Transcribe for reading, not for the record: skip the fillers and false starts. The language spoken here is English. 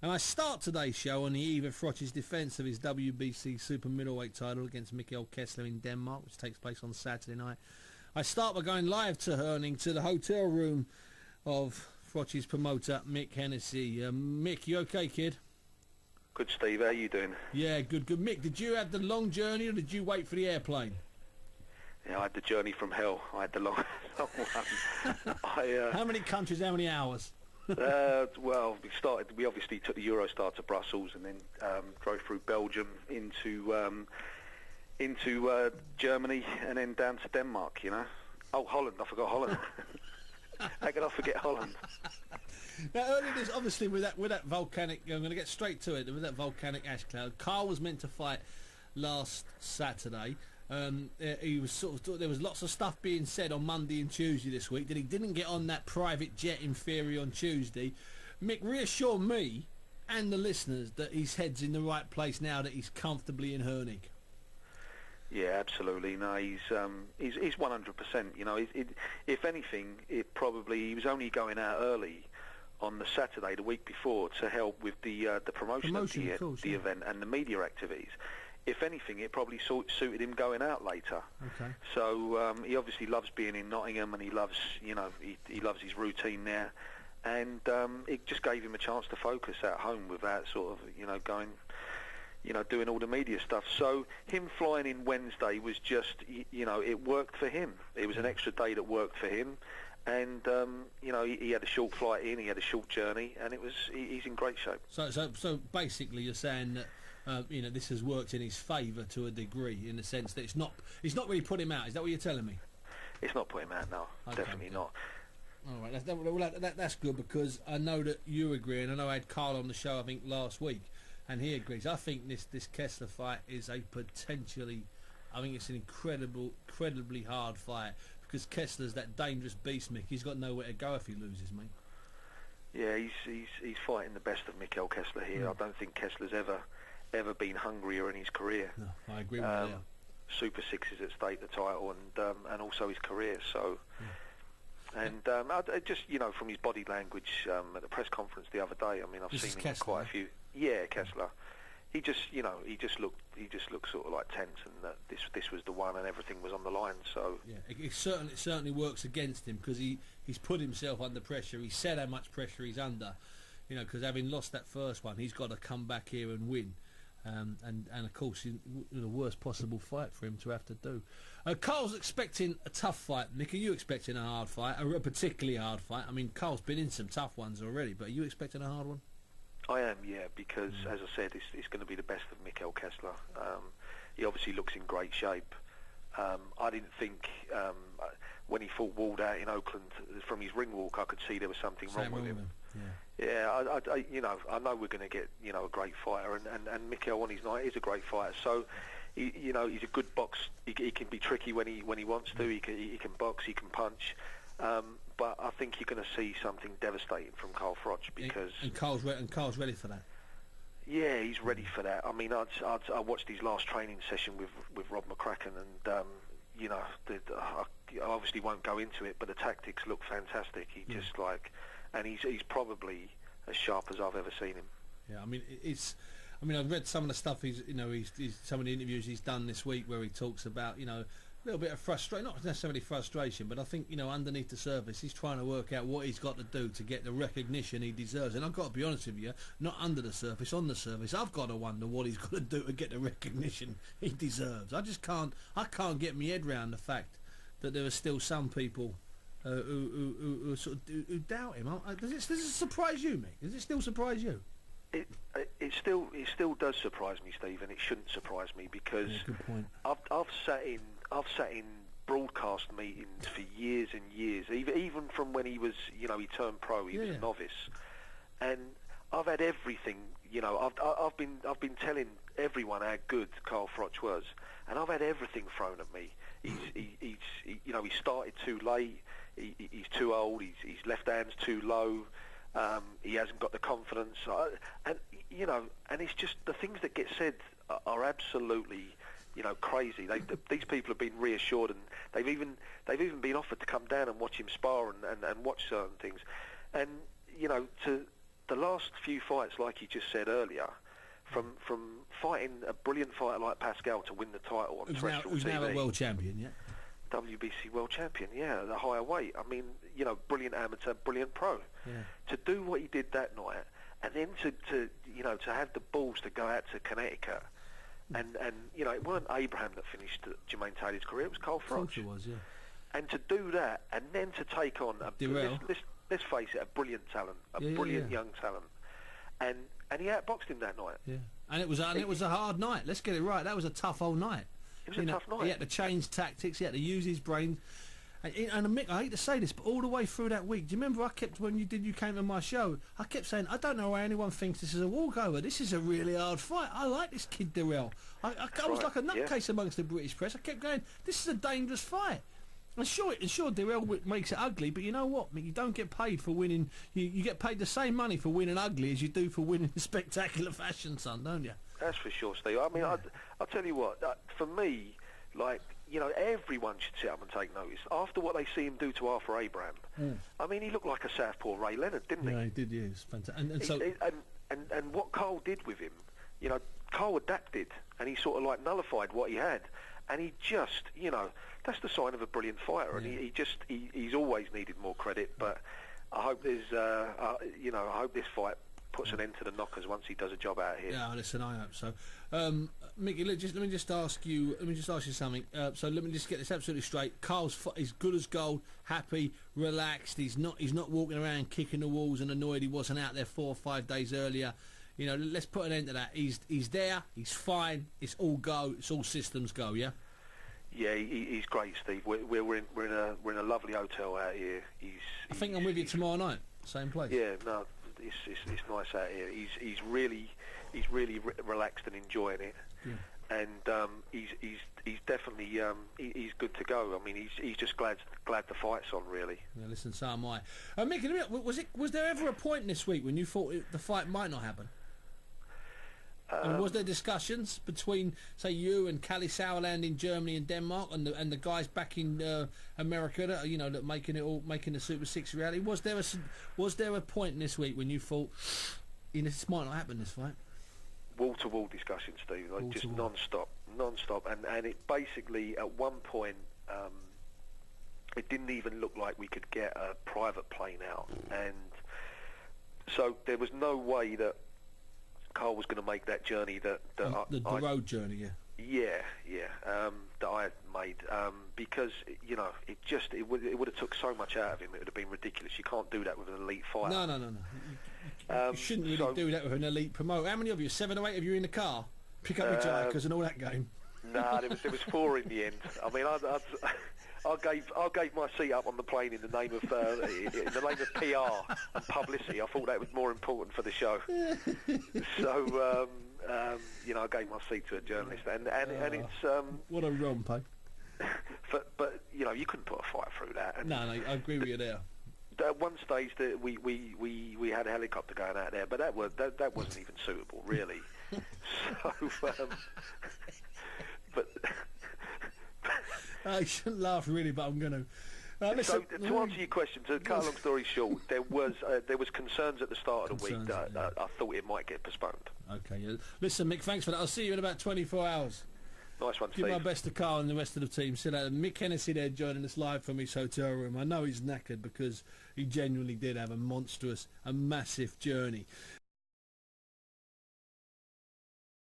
And I start today's show on the eve of Froch's defence of his WBC super middleweight title against Kessler in Denmark, which takes place on Saturday night. I start by going live to Herning, to the hotel room of Froch's promoter, Mick Hennessy. Mick, you okay, kid? Good, Steve. How you doing? Yeah, good. Mick, did you have the long journey or did you wait for the airplane? Yeah, I had the journey from hell. I had the long one. How many countries, how many hours? Well, we obviously took the Eurostar to Brussels and then drove through Belgium into Germany and then down to Denmark, you know. Oh, Holland. I forgot Holland. How could I forget Holland? Now, earlier this, obviously, with that volcanic, I'm going to get straight to it, with that volcanic ash cloud, Carl was meant to fight last Saturday. He was there was lots of stuff being said on Monday and Tuesday this week that he didn't get on that private jet in theory on Tuesday. Mick, reassure me and the listeners that his head's in the right place now, that he's comfortably in Herning. Yeah, absolutely. No, he's 100%. You know, if anything, he was only going out early on the Saturday, the week before, to help with the promotion of the event and the media activities. If anything, it probably suited him going out later. Okay. So he obviously loves being in Nottingham, and he loves, he loves his routine there, and it just gave him a chance to focus at home without sort of, going, doing all the media stuff. So him flying in Wednesday was just, it worked for him. It was an extra day that worked for him, and he had a short flight in, he had a short journey, and he's in great shape. So basically, you're saying that. This has worked in his favour to a degree, in the sense that it's not really put him out. Is that what you're telling me? It's not put him out, no. Okay, definitely not. All right, that's good, because I know that you agree, and I know I had Carl on the show, I think, last week, and he agrees. I think this Kessler fight is I think it's an incredibly hard fight, because Kessler's that dangerous beast, Mick. He's got nowhere to go if he loses, mate. Yeah, he's fighting the best of Mick Kessler here. I don't think Kessler's ever been hungrier in his career. No, I agree with you. Super Six is at stake, the title, and also his career. So, and I just from his body language at the press conference the other day. I mean, I've seen him Kessler, quite a few. Yeah, Kessler. He just looked sort of like tense, and that this was the one, and everything was on the line. So yeah, it certainly works against him, because he's put himself under pressure. He said how much pressure he's under, because having lost that first one, he's got to come back here and win. And of course, the worst possible fight for him to have to do. Carl's expecting a tough fight. Mick, are you expecting a hard fight, a particularly hard fight? I mean, Carl's been in some tough ones already, but are you expecting a hard one? I am, yeah, because as I said, it's going to be the best of Mick Kessler. He obviously looks in great shape. I didn't think when he fought Ward out in Oakland, from his ring walk, I could see there was something wrong with him. Yeah, I know we're going to get a great fighter, and Mick on his night is a great fighter. So, he's a good box. He can be tricky when he wants to. He can box. He can punch. But I think you're going to see something devastating from Carl Froch, because Carl's ready for that. Yeah, he's ready for that. I mean, I watched his last training session with Rob McCracken, and I obviously won't go into it, but the tactics look fantastic. And he's probably as sharp as I've ever seen him. Yeah, I mean, I've read some of the stuff he's some of the interviews he's done this week, where he talks about, a little bit of frustration, not necessarily frustration, but I think, underneath the surface, he's trying to work out what he's got to do to get the recognition he deserves. And I've got to be honest with you, not under the surface, on the surface, I've got to wonder what he's got to do to get the recognition he deserves. I can't get my head round the fact that there are still some people who doubt him. Does it surprise you, Mick? Does it still surprise you? It still does surprise me, Steve, and it shouldn't surprise me, because good point. I've sat in broadcast meetings for years and years, even from when he was, he turned pro, he was a novice, and I've had everything. I've been telling everyone how good Carl Froch was, and I've had everything thrown at me. He started too late. He's too old. His left hand's too low. He hasn't got the confidence, and it's just the things that get said are absolutely, crazy. These people have been reassured, and they've even been offered to come down and watch him spar and watch certain things, and the last few fights, like you just said earlier, from fighting a brilliant fighter like Pascal to win the title on terrestrial who's TV. now a world champion, yeah? WBC world champion, yeah, the higher weight. I mean, you know, brilliant amateur, brilliant pro. Yeah. To do what he did that night, and then to have the balls to go out to Connecticut, and you know, it weren't Abraham that finished Jermaine Taylor's career, it was Froch. Froch it was, yeah. And to do that, and then to take on, let's face it, a brilliant talent, brilliant young talent, and he outboxed him that night. Yeah, and it was a hard night. Let's get it right. That was a tough old night. It was a tough night. He had to change tactics. He had to use his brain. And Mick, I hate to say this, but all the way through that week, do you remember when you came to my show, I kept saying, I don't know why anyone thinks this is a walkover. This is a really hard fight. I like this kid Dirrell. I was like a nutcase amongst the British press. I kept going, this is a dangerous fight. And sure, Dirrell makes it ugly, but you know what, Mick, you don't get paid for winning. You get paid the same money for winning ugly as you do for winning in spectacular fashion, son, don't you? That's for sure, Steve. I mean, I'll tell you what, for me, like, you know, everyone should sit up and take notice. After what they see him do to Arthur Abraham, I mean, he looked like a southpaw Ray Leonard, didn't he? Yeah, he did, yeah. It's fantastic. And what Carl did with him, you know, Carl adapted, and he sort of, like, nullified what he had. And he just, you know, that's the sign of a brilliant fighter. And he's always needed more credit, but I hope I hope this fight puts an end to the knockers once he does a job out here. Yeah, listen, I hope so. Mickey, let me just ask you something. So let me just get this absolutely straight. Carl's is good as gold, happy, relaxed. He's not walking around kicking the walls and annoyed he wasn't out there 4 or 5 days earlier. You know, let's put an end to that. He's there. He's fine. It's all go. It's all systems go. Yeah. Yeah, he's great, Steve. We're in a lovely hotel out here. I think I'm with you tomorrow night. Same place. Yeah, no, it's nice out here. He's really relaxed and enjoying it. Yeah. And he's definitely he's good to go. I mean, he's just glad the fight's on, really. Yeah, listen, so am I. Mick, was there ever a point this week when you thought the fight might not happen? And was there discussions between, say, you and Kalle Sauerland in Germany and Denmark, and the guys back in America that that making the Super 6 reality? Was there a point this week when you thought, this might not happen, this fight? Wall-to-wall discussions, Steve, like just non-stop, and it basically at one point it didn't even look like we could get a private plane out, and so there was no way that Carl was going to make that journey the road journey, that I had made, because it would have took so much out of him. It would have been ridiculous. You can't do that with an elite fighter. No. You shouldn't really do that with an elite promoter. How many of you? 7 or 8 of you in the car? Pick up your jokers and all that game. No, there was 4 in the end. I mean, I gave my seat up on the plane in the name of PR and publicity. I thought that was more important for the show. So I gave my seat to a journalist, and it's what a romp, eh? But you couldn't put a fight through that. No, I agree with you there. At one stage, that we had a helicopter going out there, but that wasn't even suitable, really. So, but. I shouldn't laugh really, but I'm going to. So to answer your question, to cut a long story short, there was concerns at the start of the week that I thought it might get postponed. Okay, yeah. Listen, Mick, thanks for that. I'll see you in about 24 hours. Nice one, Steve. Give my best to Carl and the rest of the team. See you later. Mick Hennessy there joining us live from his hotel room. I know he's knackered because he genuinely did have a massive journey.